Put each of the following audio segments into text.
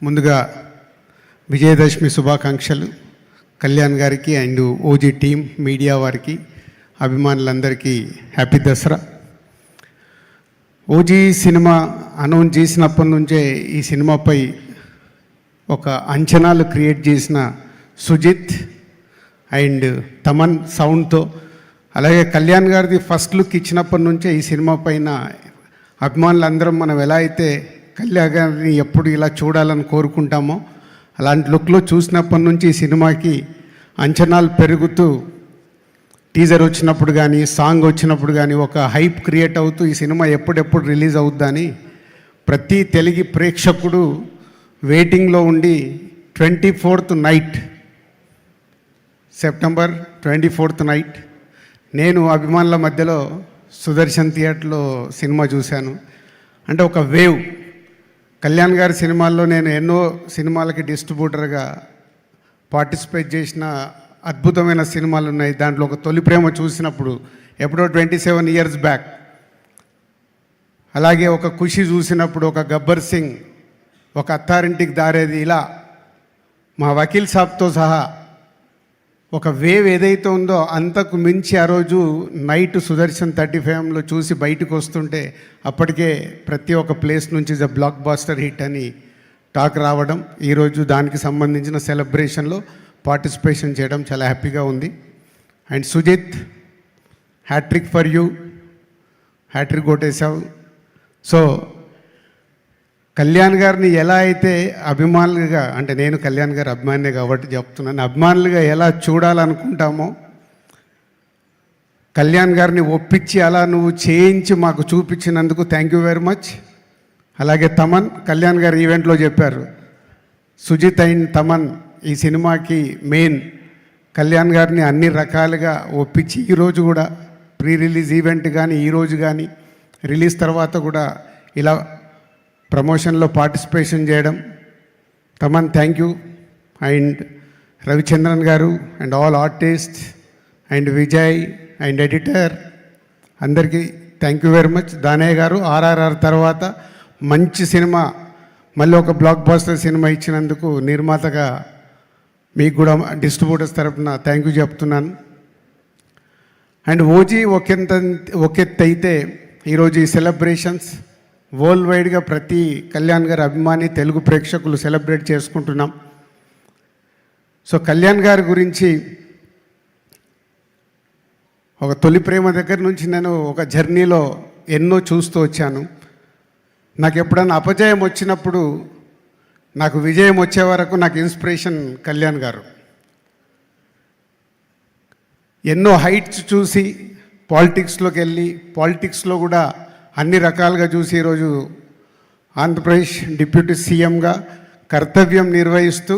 ముందుగా విజయదశమి శుభాకాంక్షలు కళ్యాణ్ గారికి అండ్ ఓజీ టీం మీడియా వారికి అభిమానులందరికీ happy Dussehra. OG cinema announce చేసినప్పటి నుంచే ఈ సినిమాపై ఒక అంచనాలు క్రియేట్ చేసిన సుజిత్ అండ్ తమన్ సౌండ్తో, అలాగే కళ్యాణ్ గారిది ఫస్ట్ లుక్ ఇచ్చినప్పటి నుంచే ఈ సినిమా పైన అభిమానులందరం మనం ఎలా అయితే కళ్యాణ్ గారిని ఎప్పుడు ఇలా చూడాలని కోరుకుంటామో అలాంటి లుక్లో చూసినప్పటి నుంచి ఈ సినిమాకి అంచనాలు పెరుగుతూ టీజర్ వచ్చినప్పుడు కానీ సాంగ్ వచ్చినప్పుడు కానీ ఒక హైప్ క్రియేట్ అవుతూ ఈ సినిమా ఎప్పుడెప్పుడు రిలీజ్ అవుద్దని ప్రతి తెలుగు ప్రేక్షకుడు వెయిటింగ్లో ఉండి 24th night, September 24th night నేను అభిమానుల మధ్యలో సుదర్శన్ థియేటర్లో సినిమా చూశాను. అంటే ఒక వేవ్. కళ్యాణ్ గారి సినిమాల్లో నేను ఎన్నో సినిమాలకి డిస్ట్రిబ్యూటర్గా పార్టిసిపేట్ చేసిన అద్భుతమైన సినిమాలు ఉన్నాయి. దాంట్లో ఒక తొలి ప్రేమ చూసినప్పుడు ఎప్పుడో 27 years బ్యాక్, అలాగే ఒక ఖుషి చూసినప్పుడు, ఒక గబ్బర్ సింగ్, ఒక అత్తారింటికి దారేది, ఇలా మా వకీల్ సాబ్తో సహా ఒక వేవ్ ఏదైతే ఉందో అంతకు మించి ఆ రోజు నైట్ సుదర్శన్ 35లో చూసి బయటకు వస్తుంటే అప్పటికే ప్రతి ఒక్క ప్లేస్ నుంచి ద బ్లాక్ బాస్టర్ హిట్ అని టాక్ రావడం, ఈరోజు దానికి సంబంధించిన సెలబ్రేషన్లో పార్టిసిపేషన్ చేయడం చాలా హ్యాపీగా ఉంది. And Sujith, hattrick for you, hattrick కొట్టేశావు. సో కళ్యాణ్ గారిని ఎలా అయితే అభిమానులుగా, అంటే నేను కళ్యాణ్ గారి అభిమానినే కాబట్టి చెప్తున్నాను, అభిమానులుగా ఎలా చూడాలనుకుంటామో కళ్యాణ్ గారిని ఒప్పించి అలా నువ్వు చేయించి మాకు చూపించినందుకు థ్యాంక్ యూ వెరీ మచ్. అలాగే తమన్, కళ్యాణ్ గారు ఈవెంట్లో చెప్పారు, సుజిత్ అండ్ తమన్ ఈ సినిమాకి మెయిన్. కళ్యాణ్ గారిని అన్ని రకాలుగా ఒప్పించి ఈరోజు కూడా ప్రీ రిలీజ్ ఈవెంట్ కానీ ఈరోజు కానీ రిలీజ్ తర్వాత కూడా ఇలా ప్రమోషన్లో పార్టిసిపేషన్ చేయడం. Thaman thank you. And Ravichandran గారు and all artist and Vijay and editor అందరికీ thank you very much. Danayya గారు RRR తర్వాత మంచి సినిమా, మళ్ళీ ఒక బ్లాక్ బాస్టర్ సినిమా ఇచ్చినందుకు నిర్మాతగా మీకు కూడా డిస్ట్రిబ్యూటర్స్ తరఫున థ్యాంక్ యూ చెప్తున్నాను. అండ్ ఓజీ ఒకెత్త అయితే ఈరోజు ఈ సెలబ్రేషన్స్ వరల్డ్ వైడ్గా ప్రతి కళ్యాణ్ గారి అభిమాని తెలుగు ప్రేక్షకులు సెలబ్రేట్ చేసుకుంటున్నాం. సో కళ్యాణ్ గారి గురించి ఒక తొలి ప్రేమ దగ్గర నుంచి నేను ఒక జర్నీలో ఎన్నో చూస్తూ వచ్చాను. నాకు ఎప్పుడన్నా అపజయం వచ్చినప్పుడు నాకు విజయం వచ్చే వరకు నాకు ఇన్స్పిరేషన్ కళ్యాణ్ గారు. ఎన్నో హైట్స్ చూసి పాలిటిక్స్లోకి వెళ్ళి పాలిటిక్స్లో కూడా అన్ని రకాలుగా చూసి ఈరోజు ఆంధ్రప్రదేశ్ డిప్యూటీ సీఎంగా కర్తవ్యం నిర్వహిస్తూ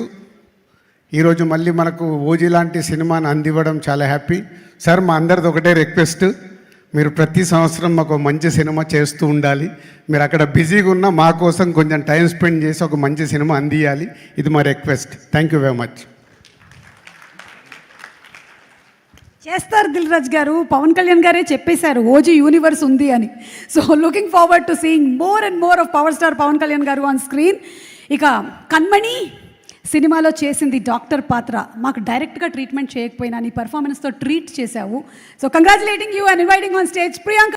ఈరోజు మళ్ళీ మనకు ఓజీ లాంటి సినిమాని అందివ్వడం చాలా హ్యాపీ. సార్, మా అందరిది ఒకటే రిక్వెస్ట్, మీరు ప్రతి సంవత్సరం మాకు మంచి సినిమా చేస్తూ ఉండాలి. మీరు అక్కడ బిజీగా ఉన్నా మా కోసం కొంచెం టైం స్పెండ్ చేసి ఒక మంచి సినిమా అందియాలి. ఇది మా request. Thank you very much. చేస్తారు దిల్ రాజు గారు. పవన్ కళ్యాణ్ గారే చెప్పేశారు ఓజీ యూనివర్స్ ఉంది అని. So looking forward to seeing more and more of power star Pawan Kalyan గారు ఆన్ స్క్రీన్. ఇక కన్మణి సినిమాలో చేసింది డాక్టర్ పాత్ర. మాకు డైరెక్ట్గా ట్రీట్మెంట్ చేయకపోయినా నీ పర్ఫార్మెన్స్తో ట్రీట్ చేశావు. So congratulating you and inviting on stage Priyanka.